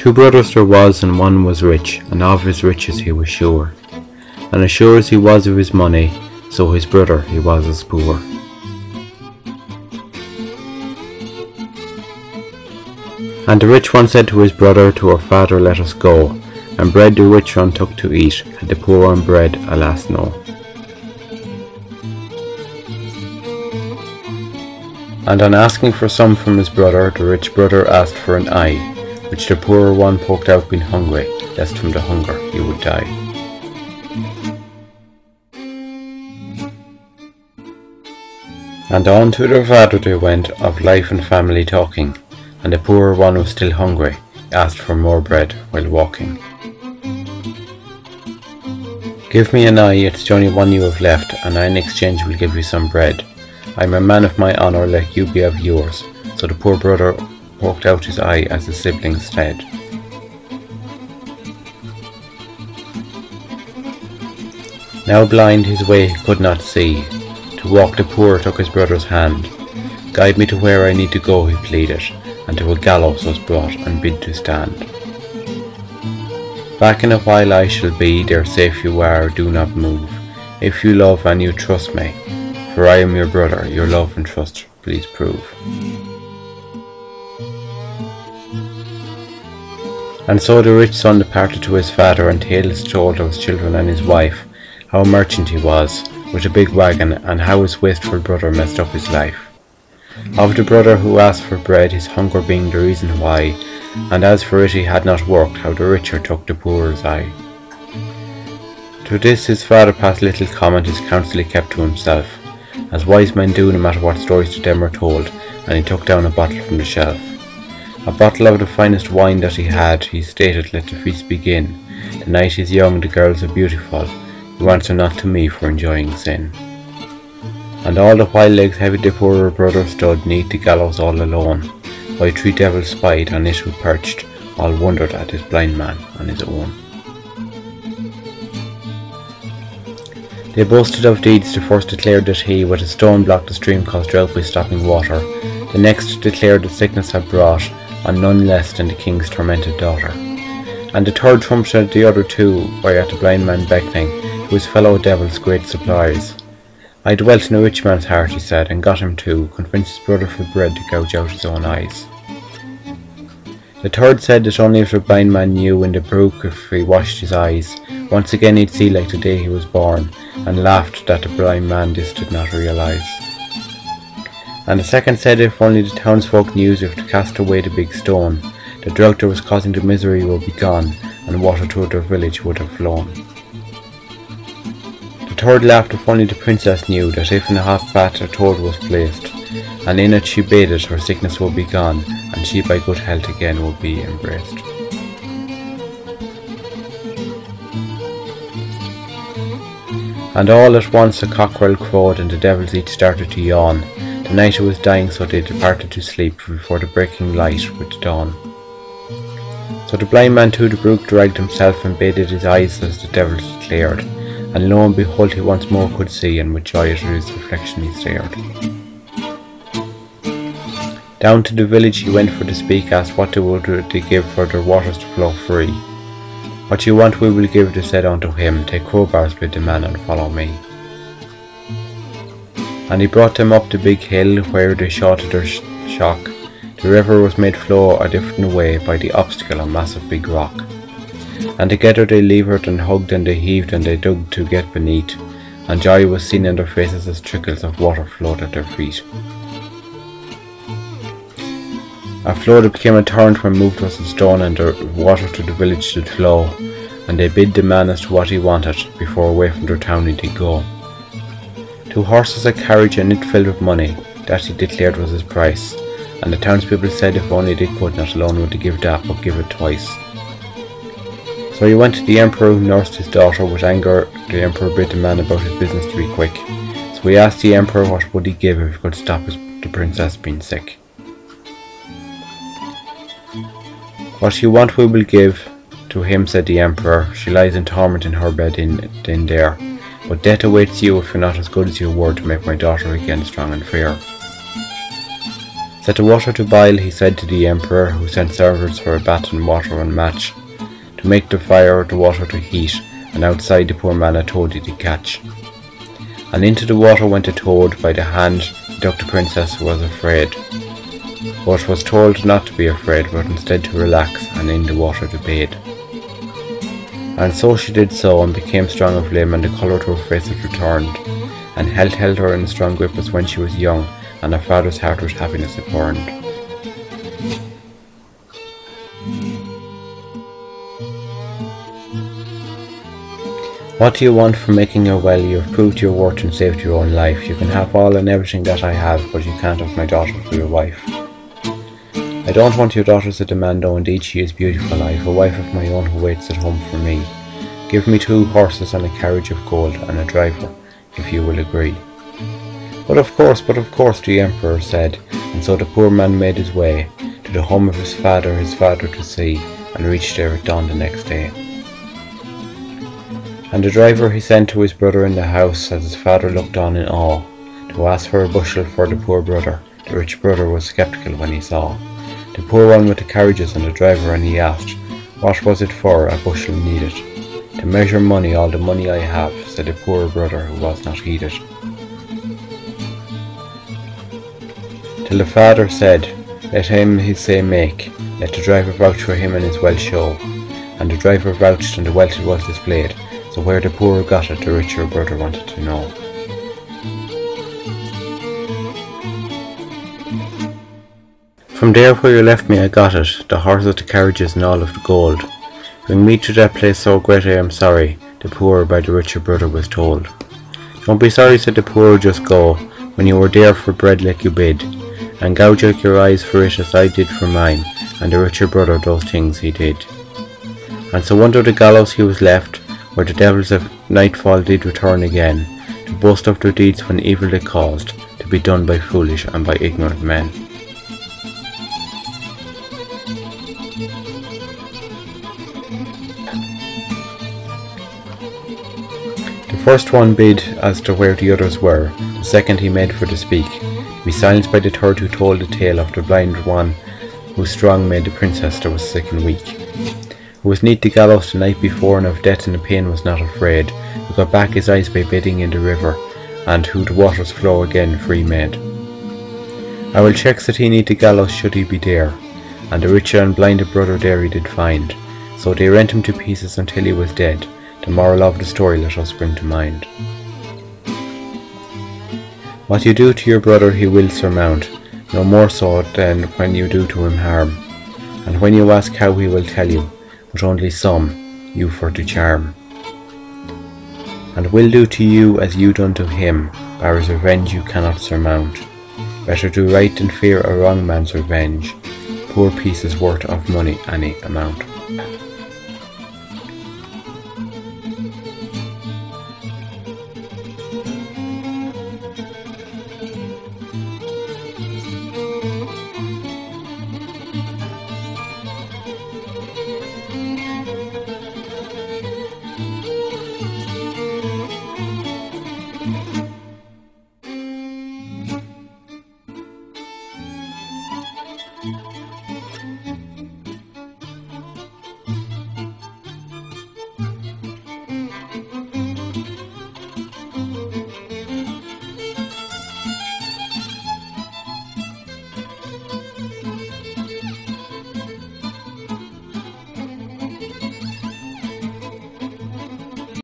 Two brothers there was, and one was rich, and of his riches he was sure. And as sure as he was of his money, so his brother he was as poor. And the rich one said to his brother, To our father let us go, and bread the rich one took to eat, and the poor one bread, alas no. And on asking for some from his brother, the rich brother asked for an eye, which the poorer one poked out being hungry, lest from the hunger he would die. And on to their father they went, of life and family talking, and the poorer one was still hungry, asked for more bread while walking. Give me an eye, it's the only one you have left, and I in exchange will give you some bread. I am a man of my honour, let you be of yours. So the poor brother poked out his eye as his siblings said. Now blind his way he could not see. To walk the poor took his brother's hand. Guide me to where I need to go, he pleaded, and to a gallows was brought and bid to stand. Back in a while I shall be, there safe you are, do not move. If you love and you trust me, for I am your brother, your love and trust please prove. And so the rich son departed to his father, and tales told of his children and his wife, how a merchant he was, with a big wagon, and how his wasteful brother messed up his life. Of the brother who asked for bread, his hunger being the reason why, and as for it he had not worked, how the richer took the poor's eye. To this his father passed little comment, his counsel he kept to himself, as wise men do no matter what stories to them are told, and he took down a bottle from the shelf. A bottle of the finest wine that he had, he stated, let the feast begin. The night is young, the girls are beautiful, you answer not to me for enjoying sin. And all the while legs heavy the poorer brother stood, neath the gallows all alone, while three devils spied on it who perched, all wondered at this blind man on his own. They boasted of deeds, the first declared that he with a stone blocked the stream caused drought by stopping water, the next declared that sickness had brought on none less than the king's tormented daughter, and the third trumpeted the other two by at the blind man beckoning, to his fellow devils great supplies. I dwelt in a rich man's heart, he said, and got him to convince his brother for bread to gouge out his own eyes. The third said that only if the blind man knew in the brook if he washed his eyes, once again he'd see like the day he was born, and laughed that the blind man this did not realise. And the second said if only the townsfolk knew if to cast away the big stone, the drought that was causing the misery would be gone, and water to their village would have flown. The third laughed if only the princess knew that if in a hot bath a toad was placed, and in it she bathed, her sickness would be gone, and she by good health again would be embraced. And all at once a cockerel crowed, and the devils each started to yawn. The night was dying, so they departed to sleep before the breaking light with the dawn. So the blind man to the brook dragged himself, and bathed his eyes as the devils declared, and lo and behold he once more could see, and with joy at his reflection he stared. Down to the village he went for to speak, asked what would they give for their waters to flow free. What you want we will give, they said unto him, take crowbars, bid the man, and follow me. And he brought them up the big hill, where they saw to their shock, the river was made flow a different way by the obstacle of massive big rock. And together they levered and hugged, and they heaved and they dug to get beneath, and joy was seen in their faces as trickles of water flowed at their feet. A flow that became a torrent when moved was a stone, and the water to the village did flow, and they bid the man as to what he wanted, before away from their town he did go. 2 horses, a carriage, and it filled with money, that he declared was his price, and the townspeople said if only they could, not alone would they give that, but give it twice. So he went to the emperor, who nursed his daughter with anger. The emperor bid the man about his business to be quick, so he asked the emperor what would he give if he could stop the princess being sick. What you want we will give to him, said the emperor. She lies in torment in her bed in there, but death awaits you if you're not as good as your word to make my daughter again strong and fair. Set the water to boil, he said to the emperor, who sent servants for a batten, water and match, to make the fire the water to heat, and outside the poor man a toad did he catch. And into the water went a toad, by the hand he took the princess, who was afraid, but was told not to be afraid, but instead to relax, and in the water to bathe. And so she did so, and became strong of limb, and the colour to her face had returned, and held her in a strong grip as when she was young, and her father's heart with happiness it burned. What do you want from making her well? You have proved your worth and saved your own life. You can have all and everything that I have, but you can't have my daughter for your wife. I don't want your daughter, said the man, though indeed she is beautiful. I have a wife of my own who waits at home for me. Give me 2 horses and a carriage of gold, and a driver, if you will agree. But of course, the emperor said, and so the poor man made his way to the home of his father to see, and reached there at dawn the next day. And the driver he sent to his brother in the house, as his father looked on in awe, to ask for a bushel for the poor brother. The rich brother was sceptical when he saw the poor one with the carriages and the driver, and he asked, what was it for a bushel needed? To measure money, all the money I have, said the poor brother, who was not heeded. Till the father said, let him his say make, let the driver vouch for him and his wealth show. And the driver vouched, and the wealth it was displayed, so where the poor got it, the richer brother wanted to know. From there where you left me I got it, the horses, the carriages, and all of the gold. Bring me to that place so great I am sorry, the poor by the richer brother was told. Don't be sorry, said the poor, just go, when you were there for bread like you bid, and gouge out your eyes for it as I did for mine, and the richer brother those things he did. And so under the gallows he was left, where the devils of nightfall did return again, to boast of their deeds when evil they caused, to be done by foolish and by ignorant men. The first one bid as to where the others were, the second he made for to speak, to be silenced by the third, who told the tale of the blind one, whose strong made the princess that was sick and weak, who was neath the gallows the night before, and of death and the pain was not afraid, who got back his eyes by bidding in the river, and who the waters flow again free made. I will check, said he, neath the gallows should he be there, and the richer and blinded brother there he did find, so they rent him to pieces until he was dead. The moral of the story let us bring to mind. What you do to your brother he will surmount, no more so than when you do to him harm, and when you ask how he will tell you, but only some, you for to charm. And will do to you as you done to him, bar his revenge you cannot surmount. Better do right than fear a wrong man's revenge, poor piece is worth of money any amount.